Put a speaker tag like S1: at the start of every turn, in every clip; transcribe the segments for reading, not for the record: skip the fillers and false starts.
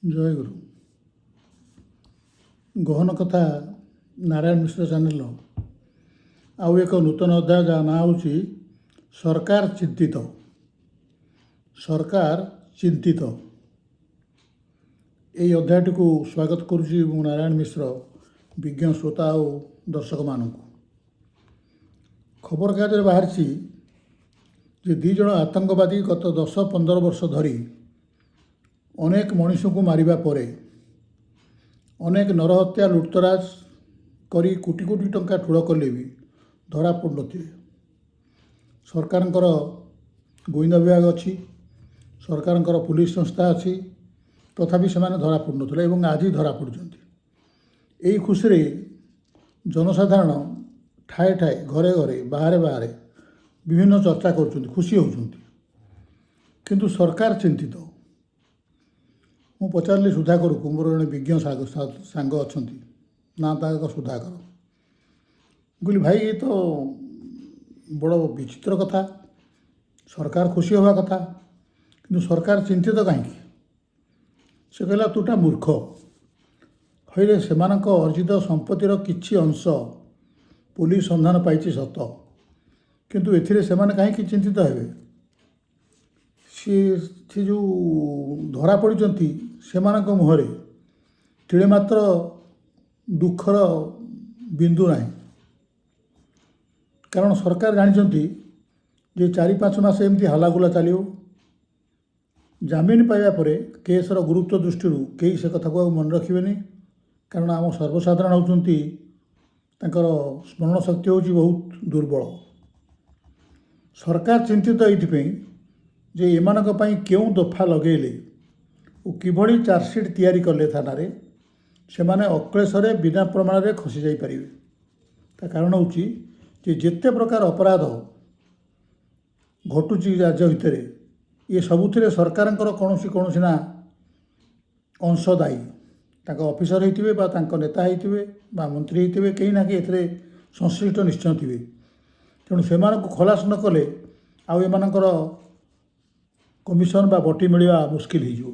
S1: ଜୟ ଗୁରୁ। ଗହନ କଥା ନାରାୟଣ ମିଶ୍ର ଚ୍ୟାନେଲ ଆଉ ଏକ ନୂତନ ଅଧ୍ୟାୟ, ଯାହା ନାଁ ହେଉଛି ସରକାର ଚିନ୍ତିତ। ସରକାର ଚିନ୍ତିତ ଏହି ଅଧ୍ୟାୟଟିକୁ ସ୍ୱାଗତ କରୁଛି ମୁଁ ନାରାୟଣ ମିଶ୍ର, ବିଜ୍ଞ ଶ୍ରୋତା ଆଉ ଦର୍ଶକମାନଙ୍କୁ। ଖବରକାଗଜରେ ବାହାରିଛି ଯେ 2 ଜଣ ଆତଙ୍କବାଦୀ ଗତ 10-15 ବର୍ଷ ଧରି ଅନେକ ମଣିଷଙ୍କୁ ମାରିବା ପରେ, ଅନେକ ନରହତ୍ୟା ଲୁଟତରାଜ କରି କୋଟି କୋଟି ଟଙ୍କା ଠୁଳ କଲେ ବି ଧରା ପଡ଼ୁନଥିଲେ। ସରକାରଙ୍କର ଗୋଇନ୍ଦା ବିଭାଗ ଅଛି, ସରକାରଙ୍କର ପୁଲିସ ସଂସ୍ଥା ଅଛି, ତଥାପି ସେମାନେ ଧରା ପଡ଼ୁନଥିଲେ ଏବଂ ଆଜି ଧରା ପଡ଼ୁଛନ୍ତି। ଏହି ଖୁସିରେ ଜନସାଧାରଣ ଠାଏ ଠାଏ, ଘରେ ଘରେ, ବାହାରେ ବାହାରେ ବିଭିନ୍ନ ଚର୍ଚ୍ଚା କରୁଛନ୍ତି, ଖୁସି ହେଉଛନ୍ତି। କିନ୍ତୁ ସରକାର ଚିନ୍ତିତ। ମୁଁ ପଚାରିଲି ସୁଧାକରକୁ, ମୋର ଜଣେ ବିଜ୍ଞ ସାଙ୍ଗ ଅଛନ୍ତି, ନା ତାଙ୍କ ସୁଧାକର। ମୁଁ କହିଲି, ଭାଇ ଏ ତ ବଡ଼ ବିଚିତ୍ର କଥା, ସରକାର ଖୁସି ହେବା କଥା, କିନ୍ତୁ ସରକାର ଚିନ୍ତିତ କାହିଁକି? ସେ କହିଲା, ତୁଟା ମୂର୍ଖ। ହଇରେ, ସେମାନଙ୍କ ଅର୍ଜିତ ସମ୍ପତ୍ତିର କିଛି ଅଂଶ ପୁଲିସ ସନ୍ଧାନ ପାଇଛି ସତ, କିନ୍ତୁ ଏଥିରେ ସେମାନେ କାହିଁକି ଚିନ୍ତିତ ହେବେ? ସେ ଯେଉଁ ଧରା ପଡ଼ିଛନ୍ତି ସେମାନଙ୍କ ମୁହଁରେ ତିଳେ ମାତ୍ର ଦୁଃଖର ବିନ୍ଦୁ ନାହିଁ। କାରଣ ସରକାର ଜାଣିଛନ୍ତି ଯେ 4-5 ମାସ ଏମିତି ହଲାଗୁଲା ଚାଲିବ। ଜାମିନ ପାଇବା ପରେ କେସ୍ର ଗୁରୁତ୍ୱ ଦୃଷ୍ଟିରୁ କେହି ସେ କଥାକୁ ଆଉ ମନେ ରଖିବେନି। କାରଣ ଆମ ସର୍ବସାଧାରଣ ହେଉଛନ୍ତି, ତାଙ୍କର ସ୍ମରଣ ଶକ୍ତି ହେଉଛି ବହୁତ ଦୁର୍ବଳ। ସରକାର ଚିନ୍ତିତ ଏଇଥିପାଇଁ ଯେ ଏମାନଙ୍କ ପାଇଁ କେଉଁ ଦଫା ଲଗେଇଲେ ଓ କିଭଳି ଚାର୍ଜସିଟ୍ ତିଆରି କଲେ ଥାନାରେ ସେମାନେ ଅକ୍ଳେଶରେ ବିନା ପ୍ରମାଣରେ ଖସି ଯାଇପାରିବେ। ତା କାରଣ ହେଉଛି ଯେ ଯେତେ ପ୍ରକାର ଅପରାଧ ଘଟୁଛି ରାଜ୍ୟ ଭିତରେ, ଏ ସବୁଥିରେ ସରକାରଙ୍କର କୌଣସି ନା ଅଂଶ ଦାୟୀ। ତାଙ୍କ ଅଫିସର ହେଇଥିବେ ବା ତାଙ୍କ ନେତା ହେଇଥିବେ ବା ମନ୍ତ୍ରୀ ହେଇଥିବେ, କେହି ନା କେହି ଏଥିରେ ସଂଶ୍ଳିଷ୍ଟ ନିଶ୍ଚୟ ଥିବେ। ତେଣୁ ସେମାନଙ୍କୁ ଖଲାସ ନ କଲେ ଆଉ ଏମାନଙ୍କର କମିଶନ ବା ବଟି ମିଳିବା ମୁସ୍କିଲ ହେଇଯିବ।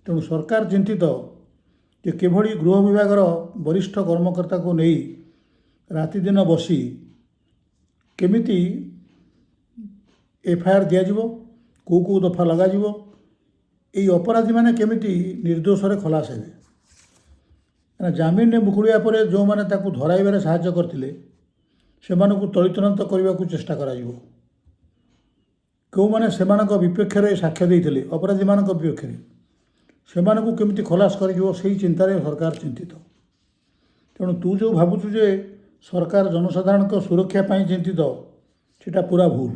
S1: ତେଣୁ ସରକାର ଚିନ୍ତିତ ଯେ କିଭଳି ଗୃହ ବିଭାଗର ବରିଷ୍ଠ କର୍ମକର୍ତ୍ତାକୁ ନେଇ ରାତିଦିନ ବସି କେମିତି FIR ଦିଆଯିବ, କେଉଁ କେଉଁ ଦଫା ଲଗାଯିବ, ଏହି ଅପରାଧୀମାନେ କେମିତି ନିର୍ଦ୍ଦୋଷରେ ଖଲାସ ହେବେ। କାରଣ ଜାମିନରେ ମୁକୁଳିବା ପରେ ଯେଉଁମାନେ ତାକୁ ଧରାଇବାରେ ସାହାଯ୍ୟ କରିଥିଲେ ସେମାନଙ୍କୁ ତଳିତଳାନ୍ତ କରିବାକୁ ଚେଷ୍ଟା କରାଯିବ। କେଉଁମାନେ ସେମାନଙ୍କ ବିପକ୍ଷରେ ସାକ୍ଷ୍ୟ ଦେଇଥିଲେ, ଅପରାଧୀମାନଙ୍କ ବିପକ୍ଷରେ, ସେମାନଙ୍କୁ କେମିତି ଖଲାସ କରାଯିବ, ସେହି ଚିନ୍ତାରେ ସରକାର ଚିନ୍ତିତ। ତେଣୁ ତୁ ଯେଉଁ ଭାବୁଛୁ ଯେ ସରକାର ଜନସାଧାରଣଙ୍କ ସୁରକ୍ଷା ପାଇଁ ଚିନ୍ତିତ, ସେଟା ପୁରା ଭୁଲ।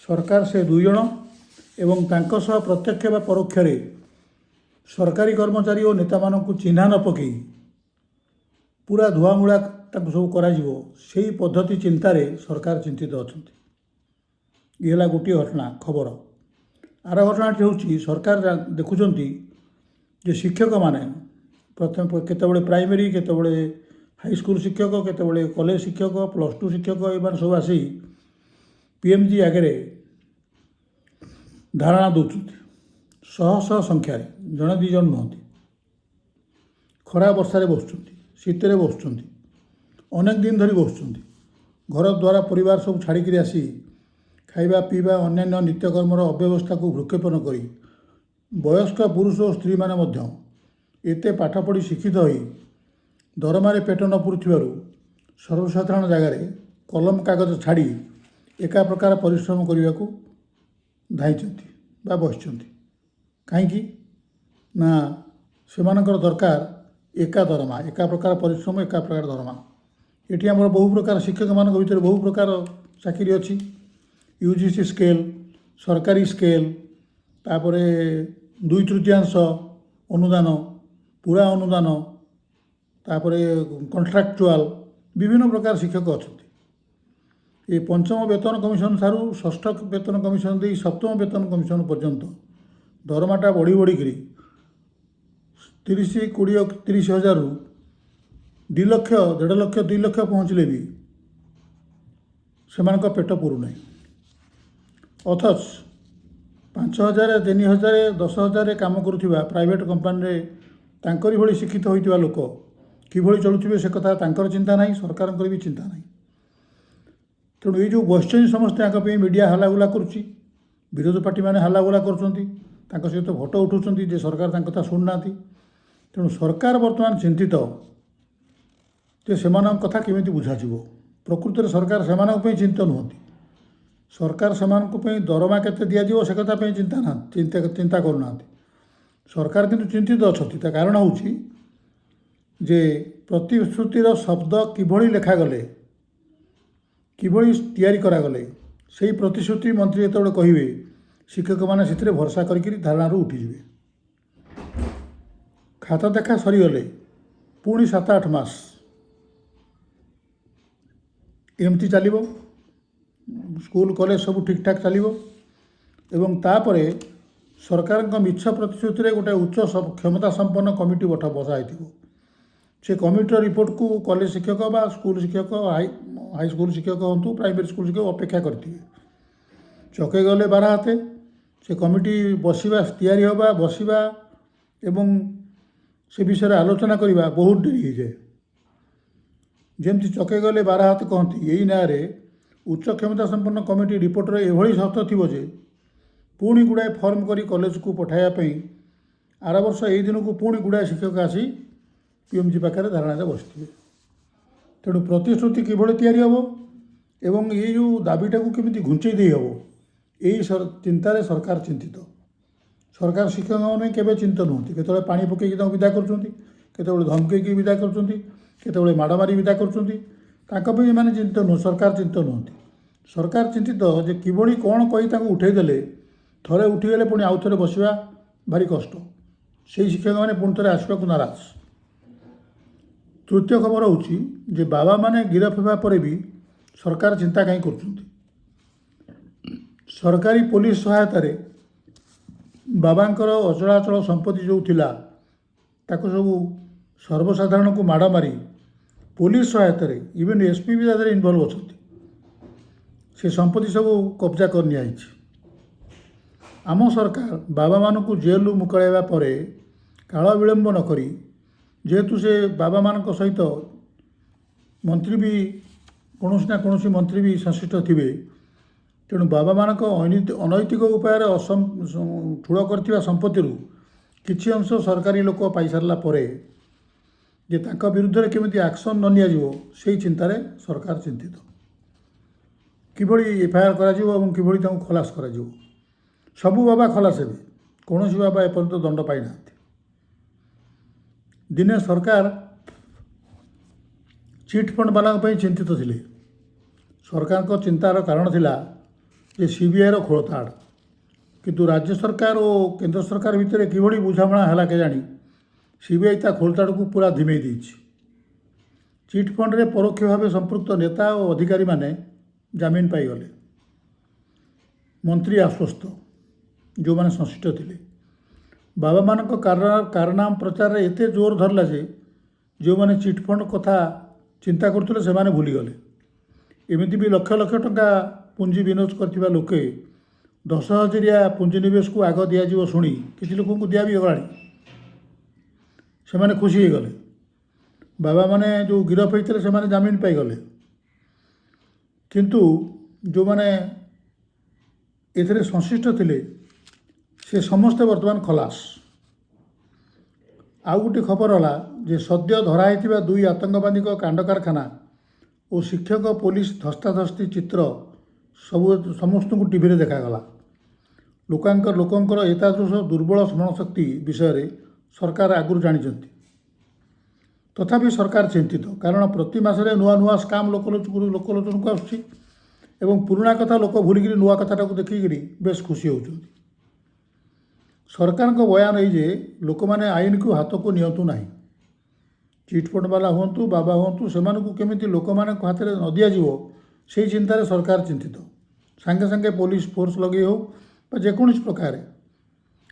S1: ସରକାର ସେ 2 ଜଣ ଏବଂ ତାଙ୍କ ସହ ପ୍ରତ୍ୟକ୍ଷ ବା ପରୋକ୍ଷରେ ସରକାରୀ କର୍ମଚାରୀ ଓ ନେତାମାନଙ୍କୁ ଚିହ୍ନା ନ ପକାଇ ପୁରା ଧୁଆମୂଳା ତାଙ୍କୁ ସବୁ କରାଯିବ, ସେହି ପଦ୍ଧତି ଚିନ୍ତାରେ ସରକାର ଚିନ୍ତିତ ଅଛନ୍ତି। ଇଏ ହେଲା ଗୋଟିଏ ଘଟଣା, ଖବର। ଆର ଘଟଣାଟି ହେଉଛି, ସରକାର ଦେଖୁଛନ୍ତି ଯେ ଶିକ୍ଷକମାନେ ପ୍ରଥମେ କେତେବେଳେ ପ୍ରାଇମେରୀ, କେତେବେଳେ ହାଇସ୍କୁଲ ଶିକ୍ଷକ, କେତେବେଳେ କଲେଜ ଶିକ୍ଷକ, +2 ଶିକ୍ଷକ, ଏମାନେ ସବୁ ଆସି PMG ଆଗରେ ଧାରଣା ଦେଉଛନ୍ତି। ଶହ ଶହ ସଂଖ୍ୟାରେ, ଜଣେ 2 ଜଣ ନୁହନ୍ତି। ଖରା ବର୍ଷାରେ ବସୁଛନ୍ତି, ଶୀତରେ ବସୁଛନ୍ତି, ଅନେକ ଦିନ ଧରି ବସୁଛନ୍ତି। ଘର ଦ୍ୱାରା ପରିବାର ସବୁ ଛାଡ଼ିକିରି ଆସି ଖାଇବା ପିଇବା ଅନ୍ୟାନ୍ୟ ନିତ୍ୟକର୍ମର ଅବ୍ୟବସ୍ଥାକୁ ଭୃକ୍ଷେପ କରି ବୟସ୍କ ପୁରୁଷ ଓ ସ୍ତ୍ରୀମାନେ ମଧ୍ୟ ଏତେ ପାଠ ପଢ଼ି ଶିକ୍ଷିତ ହୋଇ ଦରମାରେ ପେଟ ନ ପୁରୁଥିବାରୁ ସର୍ବସାଧାରଣ ଜାଗାରେ କଲମ କାଗଜ ଛାଡ଼ି ଏକା ପ୍ରକାର ପରିଶ୍ରମ କରିବାକୁ ଧାଇଁଛନ୍ତି ବା ବସିଛନ୍ତି। କାହିଁକି ନା ସେମାନଙ୍କର ଦରକାର ଏକା ଦରମା, ଏକା ପ୍ରକାର ପରିଶ୍ରମ, ଏକା ପ୍ରକାର ଦରମା। ଏଠି ଆମର ବହୁ ପ୍ରକାର ଶିକ୍ଷକମାନଙ୍କ ଭିତରେ ବହୁ ପ୍ରକାର ଚାକିରି ଅଛି। UGC ସ୍କେଲ୍, ସରକାରୀ ସ୍କେଲ୍, ତାପରେ 2/3 ଅନୁଦାନ, ପୁରା ଅନୁଦାନ, ତାପରେ କଣ୍ଟ୍ରାକ୍ଚୁଆଲ, ବିଭିନ୍ନ ପ୍ରକାର ଶିକ୍ଷକ ଅଛନ୍ତି। ଏ 5ମ ବେତନ କମିଶନ ଠାରୁ 6ଠ ବେତନ କମିଶନ ଦେଇ 7ମ ବେତନ କମିଶନ ପର୍ଯ୍ୟନ୍ତ ଦରମାଟା ବଢ଼ି ବଢ଼ିକିରି 30-20-30 ହଜାରରୁ 2 ଲକ୍ଷ, 1.5 ଲକ୍ଷ, 2 ଲକ୍ଷ ପହଞ୍ଚିଲେ ବି ସେମାନଙ୍କ ପେଟ ପୁରୁନାହିଁ। ଅଥଚ 5,000 3,000 10,000 କାମ କରୁଥିବା ପ୍ରାଇଭେଟ୍ କମ୍ପାନୀରେ ତାଙ୍କରି ଭଳି ଶିକ୍ଷିତ ହୋଇଥିବା ଲୋକ କିଭଳି ଚଳୁଥିବେ ସେ କଥା ତାଙ୍କର ଚିନ୍ତା ନାହିଁ, ସରକାରଙ୍କର ବି ଚିନ୍ତା ନାହିଁ। ତେଣୁ ଏଇ ଯେଉଁ ବସିଛନ୍ତି ସମସ୍ତେ ତାଙ୍କ ପାଇଁ ମିଡ଼ିଆ ହାଲାଗୁଲା କରୁଛି, ବିରୋଧୀ ପାର୍ଟିମାନେ ହାଲାଗୁଲା କରୁଛନ୍ତି, ତାଙ୍କ ସହିତ ଫଟୋ ଉଠାଉଛନ୍ତି ଯେ ସରକାର ତାଙ୍କ କଥା ଶୁଣୁନାହାନ୍ତି। ତେଣୁ ସରକାର ବର୍ତ୍ତମାନ ଚିନ୍ତିତ ଯେ ସେମାନଙ୍କ କଥା କେମିତି ବୁଝାଯିବ। ପ୍ରକୃତରେ ସରକାର ସେମାନଙ୍କ ପାଇଁ ଚିନ୍ତିତ ନୁହନ୍ତି, ସରକାର ସେମାନଙ୍କ ପାଇଁ ଦରମା କେତେ ଦିଆଯିବ ସେ କଥା ପାଇଁ ଚିନ୍ତା କରୁନାହାନ୍ତି। ସରକାର କିନ୍ତୁ ଚିନ୍ତିତ ଅଛନ୍ତି। ତା କାରଣ ହେଉଛି ଯେ ପ୍ରତିଶ୍ରୁତିର ଶବ୍ଦ କିଭଳି ଲେଖାଗଲେ, କିଭଳି ତିଆରି କରାଗଲେ, ସେହି ପ୍ରତିଶ୍ରୁତି ମନ୍ତ୍ରୀ ଯେତେବେଳେ କହିବେ ଶିକ୍ଷକମାନେ ସେଥିରେ ଭରସା କରିକି ଧାରଣାରୁ ଉଠିଯିବେ। ଖାତା ଦେଖା ସରିଗଲେ ପୁଣି 7-8 ମାସ ଏମିତି ଚାଲିବ, ସ୍କୁଲ କଲେଜ ସବୁ ଠିକ୍ଠାକ୍ ଚାଲିବ ଏବଂ ତାପରେ ସରକାରଙ୍କ ମିଛ ପ୍ରତିଶ୍ରୁତିରେ ଗୋଟେ ଉଚ୍ଚ କ୍ଷମତା ସମ୍ପନ୍ନ କମିଟି ବସା ହେଇଥିବ। ସେ କମିଟିର ରିପୋର୍ଟକୁ କଲେଜ ଶିକ୍ଷକ ବା ସ୍କୁଲ ଶିକ୍ଷକ, ହାଇସ୍କୁଲ ଶିକ୍ଷକ ହୁଅନ୍ତୁ, ପ୍ରାଇମେରୀ ସ୍କୁଲ ଶିକ୍ଷକ ଅପେକ୍ଷା କରିଥିବେ। ଚକେ ଗଲେ 12 ହାତେ। ସେ କମିଟି ତିଆରି ହେବା, ବସିବା ଏବଂ ସେ ବିଷୟରେ ଆଲୋଚନା କରିବା ବହୁତ ଡେରି ହୋଇଯାଏ। ଯେମିତି ଚକେ ଗଲେ 12 ହାତ କହନ୍ତି, ଏଇ ନାଁରେ ଉଚ୍ଚ କ୍ଷମତା ସମ୍ପନ୍ନ କମିଟି ରିପୋର୍ଟରେ ଏଭଳି ସର୍ତ୍ତ ଥିବ ଯେ ପୁଣି ଗୁଡ଼ାଏ ଫର୍ମ କରି କଲେଜକୁ ପଠାଇବା ପାଇଁ ଆର ବର୍ଷ ଏଇ ଦିନକୁ ପୁଣି ଗୁଡ଼ାଏ ଶିକ୍ଷକ ଆସି ପିଏମ୍ଜି ପାଖରେ ଧାରଣାରେ ବସିଥିବେ। ତେଣୁ ପ୍ରତିଶ୍ରୁତି କିଭଳି ତିଆରି ହେବ ଏବଂ ଏଇ ଯେଉଁ ଦାବିଟାକୁ କେମିତି ଘୁଞ୍ଚେଇ ଦେଇ ହେବ, ଏଇ ଚିନ୍ତାରେ ସରକାର ଚିନ୍ତିତ। ସରକାର ଶିକ୍ଷକମାନେ କେବେ ଚିନ୍ତିତ ନୁହନ୍ତି। କେତେବେଳେ ପାଣି ପକାଇକି ତାଙ୍କୁ ବିଦା କରୁଛନ୍ତି, କେତେବେଳେ ଧମକେଇକି ବିଦା କରୁଛନ୍ତି, କେତେବେଳେ ମାଡ଼ ମାରି ବିଦା କରୁଛନ୍ତି। ତାଙ୍କ ପାଇଁ ଏମାନେ ଚିନ୍ତିତ ନୁହଁ, ସରକାର ଚିନ୍ତିତ ନୁହନ୍ତି। ସରକାର ଚିନ୍ତିତ ଯେ କିଭଳି କ'ଣ କହି ତାଙ୍କୁ ଉଠାଇ ଦେଲେ, ଥରେ ଉଠିଗଲେ ପୁଣି ଆଉ ଥରେ ବସିବା ଭାରି କଷ୍ଟ। ସେହି ଶିକ୍ଷକମାନେ ପୁଣି ଥରେ ଆସିବାକୁ ନାରାଜ। ତୃତୀୟ ଖବର ହେଉଛି ଯେ ବାବାମାନେ ଗିରଫ ହେବା ପରେ ବି ସରକାର ଚିନ୍ତା କାହିଁ କରୁଛନ୍ତି। ସରକାରୀ ପୋଲିସ ସହାୟତାରେ ବାବାଙ୍କର ଅଚଳାଚଳ ସମ୍ପତ୍ତି ଯେଉଁ ଥିଲା ତାକୁ ସବୁ ସର୍ବସାଧାରଣଙ୍କୁ ମାଡ଼ ମାରି ପୋଲିସ ସହାୟତାରେ ଇଭେନ୍ ଏସ୍ପି ବି ତା ଦେହରେ ଇନଭଲ୍ଭ ଅଛନ୍ତି। ସେ ସମ୍ପତ୍ତି ସବୁ କବ୍ଜା କରି ନିଆଯାଇଛି। ଆମ ସରକାର ବାବାମାନଙ୍କୁ ଜେଲରୁ ମୁକୁଳାଇବା ପରେ କାଳ ବିଳମ୍ବ ନ କରି, ଯେହେତୁ ସେ ବାବାମାନଙ୍କ ସହିତ ମନ୍ତ୍ରୀ ବି କୌଣସି ନା କୌଣସି ମନ୍ତ୍ରୀ ବି ସଂଶ୍ଳିଷ୍ଟ ଥିବେ, ତେଣୁ ବାବାମାନଙ୍କ ଅନୈତିକ ଉପାୟରେ ଠୁଳ କରିଥିବା ସମ୍ପତ୍ତିରୁ କିଛି ଅଂଶ ସରକାରୀ ଲୋକ ପାଇସାରିଲା ପରେ ଯେ ତାଙ୍କ ବିରୁଦ୍ଧରେ କେମିତି ଆକ୍ସନ୍ ନ ନିଆଯିବ ସେହି ଚିନ୍ତାରେ ସରକାର ଚିନ୍ତିତ। କିଭଳି ଏଫ୍ଆଇଆର୍ କରାଯିବ ଏବଂ କିଭଳି ତାଙ୍କୁ ଖଲାସ କରାଯିବ। ସବୁ ବାବା ଖଲାସ ହେବେ, କୌଣସି ବାବା ଏପର୍ଯ୍ୟନ୍ତ ଦଣ୍ଡ ପାଇନାହାନ୍ତି। ଦିନେ ସରକାର ଚିଟ୍ଫଣ୍ଡ ବାଲାଙ୍କ ପାଇଁ ଚିନ୍ତିତ ଥିଲେ। ସରକାରଙ୍କ ଚିନ୍ତାର କାରଣ ଥିଲା ଯେ ସିବିଆଇର ଖୋଳତାଡ଼। କିନ୍ତୁ ରାଜ୍ୟ ସରକାର ଓ କେନ୍ଦ୍ର ସରକାର ଭିତରେ କିଭଳି ବୁଝାମଣା ହେଲା କେଜାଣି ସିବିଆଇ ତା ଖୋଳତାଡ଼କୁ ପୁରା ଧିମେଇ ଦେଇଛି। ଚିଟ୍ଫଣ୍ଡରେ ପରୋକ୍ଷ ଭାବେ ସମ୍ପୃକ୍ତ ନେତା ଓ ଅଧିକାରୀମାନେ ଜାମିନ ପାଇଗଲେ। ମନ୍ତ୍ରୀ ଆଶ୍ୱସ୍ତ, ଯେଉଁମାନେ ସଂଶ୍ଳିଷ୍ଟ ଥିଲେ। ବାବାମାନଙ୍କ କାରନାମ ପ୍ରଚାରରେ ଏତେ ଜୋର ଧରିଲା ଯେ ଯେଉଁମାନେ ଚିଟ୍ଫଣ୍ଡ କଥା ଚିନ୍ତା କରୁଥିଲେ ସେମାନେ ଭୁଲିଗଲେ। ଏମିତି ବି ଲକ୍ଷ ଲକ୍ଷ ଟଙ୍କା ପୁଞ୍ଜି ବିନିଯୋଗ କରିଥିବା ଲୋକେ 10,000 ପୁଞ୍ଜିନିବେଶକୁ ଆଗ ଦିଆଯିବ ଶୁଣି କିଛି ଲୋକଙ୍କୁ ଦିଆ ବି ଗଲାଣି। ସେମାନେ ଖୁସି ହୋଇଗଲେ। ବାବାମାନେ ଯେଉଁ ଗିରଫ ହୋଇଥିଲେ ସେମାନେ ଜାମିନ ପାଇଗଲେ। କିନ୍ତୁ ଯେଉଁମାନେ ଏଥିରେ ସଂଶ୍ଳିଷ୍ଟ ଥିଲେ ସେ ସମସ୍ତେ ବର୍ତ୍ତମାନ ଖଲାସ। ଆଉ ଗୋଟିଏ ଖବର ହେଲା ଯେ ସଦ୍ୟ ଧରା ହୋଇଥିବା 2 ଆତଙ୍କବାଦୀଙ୍କ କାଣ୍ଡ କାରଖାନା ଓ ଶିକ୍ଷକ ପୋଲିସ ଧସ୍ତାଧସ୍ତି ଚିତ୍ର ସମସ୍ତଙ୍କୁ ଟିଭିରେ ଦେଖାଗଲା। ଲୋକଙ୍କର ଏତାଦୃଶ ଦୁର୍ବଳ ସ୍ମରଣଶକ୍ତି ବିଷୟରେ ସରକାର ଆଗରୁ ଜାଣିଛନ୍ତି। ତଥାପି ସରକାର ଚିନ୍ତିତ, କାରଣ ପ୍ରତି ମାସରେ ନୂଆ ନୂଆ ସ୍କାମ୍ ଲୋକଲୋଚନକୁ ଆସୁଛି ଏବଂ ପୁରୁଣା କଥା ଲୋକ ଭୁଲିକିରି ନୂଆ କଥାଟାକୁ ଦେଖିକିରି ବେଶ ଖୁସି ହେଉଛନ୍ତି। ସରକାରଙ୍କ ବୟାନ ଏଇ ଯେ ଲୋକମାନେ ଆଇନକୁ ହାତକୁ ନିଅନ୍ତୁ ନାହିଁ। ଚିଟ୍ଫଣ୍ଡ ବାଲା ହୁଅନ୍ତୁ, ବାବା ହୁଅନ୍ତୁ, ସେମାନଙ୍କୁ କେମିତି ଲୋକମାନଙ୍କ ହାତରେ ନ ଦିଆଯିବ ସେହି ଚିନ୍ତାରେ ସରକାର ଚିନ୍ତିତ। ସାଙ୍ଗେ ସାଙ୍ଗେ ପୋଲିସ ଫୋର୍ସ ଲଗେଇ ହେଉ ବା ଯେକୌଣସି ପ୍ରକାରେ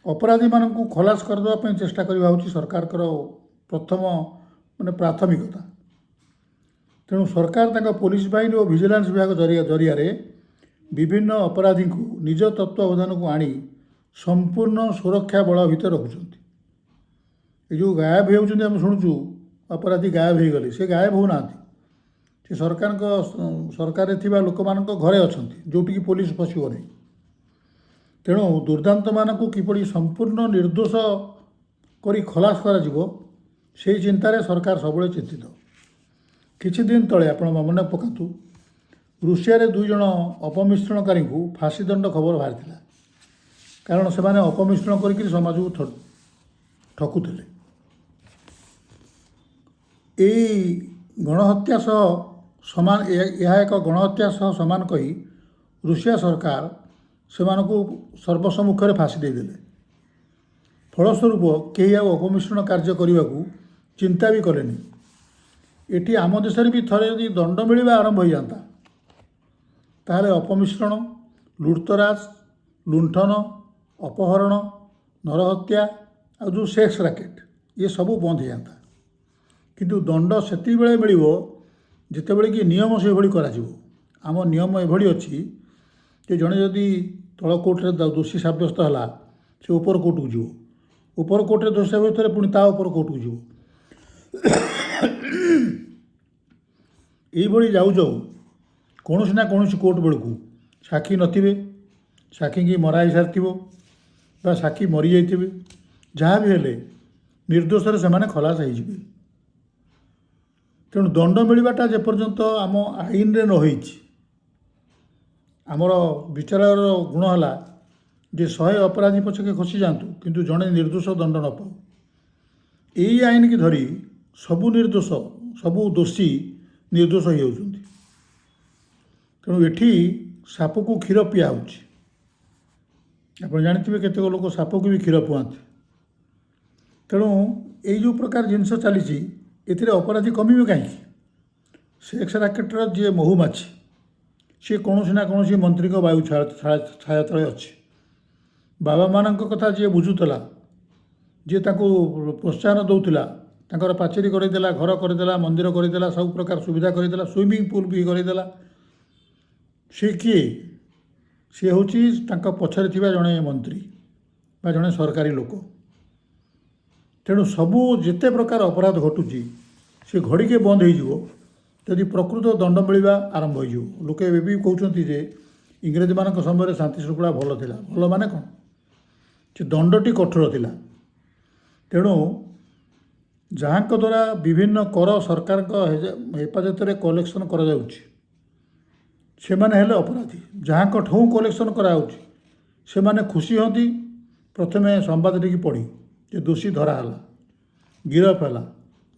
S1: ଅପରାଧୀମାନଙ୍କୁ ଖଲାସ କରିଦେବା ପାଇଁ ଚେଷ୍ଟା କରିବା ହେଉଛି ସରକାରଙ୍କର ପ୍ରଥମ ପ୍ରାଥମିକତା। ତେଣୁ ସରକାର ତାଙ୍କ ପୋଲିସ ବାହିନୀ ଓ ଭିଜିଲାନ୍ସ ବିଭାଗ ଜରିଆରେ ବିଭିନ୍ନ ଅପରାଧୀଙ୍କୁ ନିଜ ତତ୍ତ୍ୱାବଧାନକୁ ଆଣି संपूर्ण सुरक्षा बल भितर रखुଛନ୍ତି। ये जो गायब होउଛନ୍ତି हम शुणुचु अपराधी गायब हो गले, से गायब होना से सरकार थिबा लोक मानक घरे अछंती जोटिकी पुलिस पशिब नहीं। तेणु दुर्दांत मानक किपरि संपूर्ण निर्दोष करी खलास करा जिवो से चिंतार सरकार सबुले चिंतित। किछि दिन तले आपण मन पकातु रुषिया रे 2 जण अपमिश्रणकारी को फांसी दंड खबर बाहर थिला, कारण से माने अपमिश्रण करी समाज को ठकुले। यही गणहत्या सह समान यह एक गणहत्या सह समान कही रुषिया सरकार से सर्वसम्मुख में फांसी देदेले। फलस्वरूप कहीं अपमिश्रण कार्य करने को चिंता भी कलेनी। एटी आम देश भी थरे यदि दंड मिलवा आरंभ हो जाता ताहले अपमिश्रण, लुटतराज, लुंठन, अपहरण, नरहत्या और जो सेक्स रैकेट ये सब बंद हो जाता। किंतु दंड सेति बेले मिलिबो जितेबेले कि नियम से भली करा जिवो। आम नियम एभली अच्छी कि जड़े जदि तल कोर्टे दोषी सब्यस्त है से ऊपर कोर्ट को जीव, ऊपर कोर्टे दोषी सब्यस्त है पुणी ता ऊपर कोर्ट को जीव। यही जाऊ जाऊ कौन ना कौन कोर्ट बेलू साक्षी नथिबे, साक्षी की मरा सारी साक्षी मरी जाइए, जहाँ भी हेले निर्दोष से माने खलास हो। तेणु दंड मिलवाटा जेपर्यंत आम आईन रे नई आमर विचार गुण है जे 100 अपराधी पछके खसी जातु किंतु जड़े निर्दोष दंड न पाऊ। यही आईन की धरी सबू निर्दोष सबू दोषी निर्दोष हो। तेणु एठी साप को क्षीर पिया आप जानते केतेक लोक साप को भी क्षीर पुआते। तेणु यही जो प्रकार जिनस चली अपराधी कमिबे कहीं। सेक्स रैकेटर जी महुमाछी सी कौन ना कौन मंत्री वायु छाया तले अच्छी। बाबा मान कथा जी बुझुला, जी प्रोत्साहन दौला, पाचेरी करदेला, घर करदेला, मंदिर करदेला, सब प्रकार सुविधा करदेला, स्विमिंग पूल भी करदेला। सी किए सी हूँ पछरे जड़े मंत्री बा जड़े सरकारी लोक। तेणु सबू जिते प्रकार अपराध घटुची से घड़ीके बंद हो जदि प्रकृत दंड मिलवा आरंभ हो। लोके भी कहते जे इंग्रेज मान समय शांति श्रृंखला भल थिला। भल माने कौन से दंडटी कठोर थिला। तेणु जहाँ द्वारा विभिन्न कर सरकार हेफाजत में कलेक्शन करा से माने हेले अपराधी। जहाँ ठू कलेक्शन कराउछि से माने खुशी होती प्रथमे संवाद टी पढ़ी जे दोषी धराला, गिरफ है,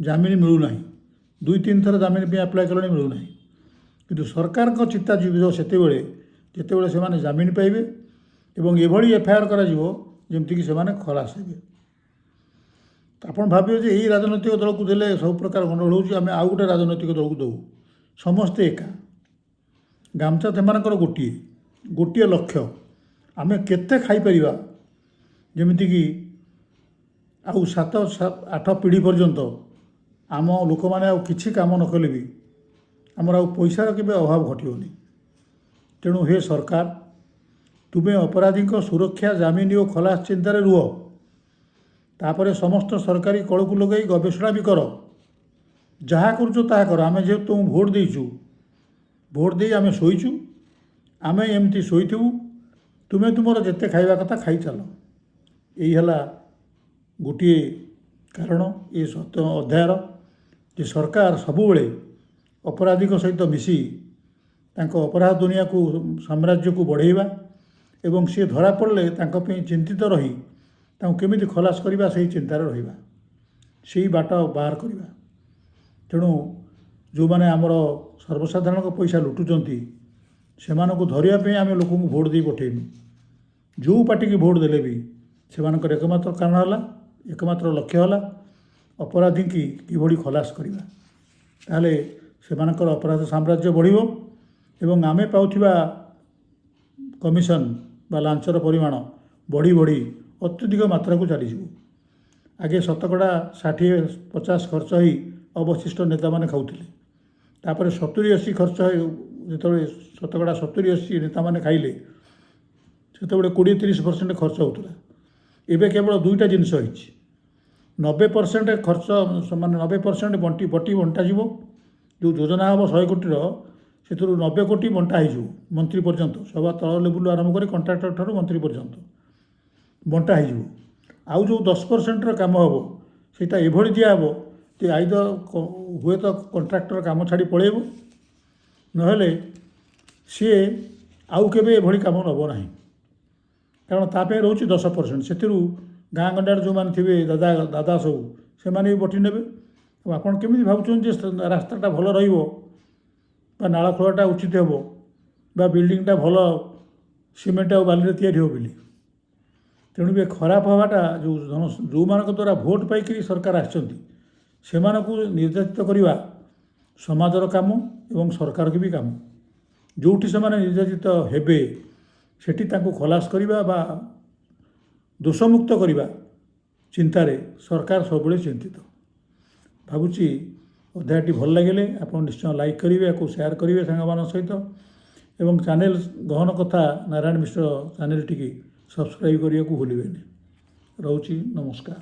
S1: जमीन मिलूना, 2-3 थर जमीन पे आप्लाय कले मिलूना। किंतु सरकार को चिंता जीव से जितेबले से जमीन पाइबे एवं एभली एफआईआर करमती से खलास हे। आप भाविए जे यही राजनैतिक दल को देले सब प्रकार गंडगोल होउछि, आमे आउ गोटे राजनैतिक दल को दऊ समस्ते एका गामचा से गोटे गोटे लक्ष्य आमे केते खाई परिबा जेमिति कि आउ 7-8 पीढ़ी पर्यंत आम लोक मैंने किसी काम न कले भी आमर आउ पैसार के अभाव घटोनी। तेणु हे सरकार तुम्हें अपराधी सुरक्षा जमीन और खलास चिंतार रुह। तापर समस्त सरकारी कल को लगे गवेषणा भी कर, जहाँ कर आम जे तुम भोट देचु, भोट दे आम शोचु, आम एमती शोथु, तुम्हें तुम जिते खाइबा कथा खाई चल। यही है गोटे कारण ये सत्य अध्यायर जे सरकार सबुबले अपराधी सहित मिसी अपराध दुनिया को साम्राज्य को बढ़ेवा एवं सी धरा पड़े चिंतित रही केमिति खलास करवा से चिंतार रहिबा से बाट बाहर करवा। तेणु जो मैंने आमर सर्वसाधारण पैसा लुटुचंती से धरिया आम लोक भोट दे पठेनु। जो पार्टी की भोट देले भी से एकमात्र कारण है, एकमात्र लक्ष्य है अपराधी की किभली खलास करवा। ताहले सेमानकर अपराध साम्राज्य बढ़िबो एवं आमे पाउथिबा कमिशन बा लांचर परिमाण बढ़ी बढ़ी अत्यधिक मात्रा को चलीजिवो। आगे शतकड़ा 60-50 खर्च ही अवशिष्ट नेता माने खाउथिले, तापर 70-80 खर्च जो शतकड़ा 70-80 नेता माने खाइले ସେତେବେଳେ 20-30% ଖର୍ଚ୍ଚ ହେଉଥିଲା। ଏବେ କେବଳ ଦୁଇଟା ଜିନିଷ ହେଇଛି। 90% ଖର୍ଚ୍ଚ ମାନେ 90% ବଟି ବଣ୍ଟାଯିବ। ଯେଉଁ ଯୋଜନା ହେବ 100 କୋଟିର ସେଥିରୁ 90 କୋଟି ବଣ୍ଟା ହେଇଯିବ ମନ୍ତ୍ରୀ ପର୍ଯ୍ୟନ୍ତ, ସଭା ତଳ ଲେବୁଲ୍ ଆରମ୍ଭ କରି କଣ୍ଟ୍ରାକ୍ଟର ଠାରୁ ମନ୍ତ୍ରୀ ପର୍ଯ୍ୟନ୍ତ ବଣ୍ଟା ହେଇଯିବ। ଆଉ ଯେଉଁ 10%ର କାମ ହେବ ସେଇଟା ଏଭଳି ଦିଆହେବ ଯେ ଆଇଦର ହୁଏତ କଣ୍ଟ୍ରାକ୍ଟର କାମ ଛାଡ଼ି ପଳାଇବ, ନହେଲେ ସିଏ ଆଉ କେବେ ଏଭଳି କାମ ନେବ ନାହିଁ। କାରଣ ତା ପାଇଁ ରହୁଛି 10%। ସେଥିରୁ ଗାଁ ଗଣ୍ଡାରେ ଯେଉଁମାନେ ଥିବେ ଦାଦା ସବୁ ସେମାନେ ବି ବଟି ନେବେ। ଆଉ ଆପଣ କେମିତି ଭାବୁଛନ୍ତି ଯେ ରାସ୍ତାଟା ଭଲ ରହିବ ବା ନାଳ ଖୋଳାଟା ଉଚିତ ହେବ ବା ବିଲ୍ଡିଂଟା ଭଲ ସିମେଣ୍ଟ ଆଉ ବାଲିରେ ତିଆରି ହେବ ବୋଲି? ତେଣୁ ଏ ଖରାପ ହେବାଟା ଯେଉଁମାନଙ୍କ ଦ୍ୱାରା ଭୋଟ୍ ପାଇକରି ସରକାର ଆସିଛନ୍ତି ସେମାନଙ୍କୁ ନିର୍ଯାତିତ କରିବା ସମାଜର କାମ ଏବଂ ସରକାରଙ୍କ ବି କାମ। ଯେଉଁଠି ସେମାନେ ନିର୍ଯାତିତ ହେବେ ସେଠି ତାଙ୍କୁ ଖଲାସ କରିବା ବା ଦୋଷମୁକ୍ତ କରିବା ଚିନ୍ତାରେ ସରକାର ସବୁବେଳେ ଚିନ୍ତିତ। ଭାବୁଛି ଅଧ୍ୟାୟଟି ଭଲ ଲାଗିଲେ ଆପଣ ନିଶ୍ଚୟ ଲାଇକ୍ କରିବେ, ୟାକୁ ସେୟାର କରିବେ ସାଙ୍ଗମାନଙ୍କ ସହିତ, ଏବଂ ଚ୍ୟାନେଲ୍ ଗହନ କଥା ନାରାୟଣ ମିଶ୍ର ଚ୍ୟାନେଲ୍ଟିକି ସବସ୍କ୍ରାଇବ୍ କରିବାକୁ ଭୁଲିବେନି। ରହୁଛି, ନମସ୍କାର।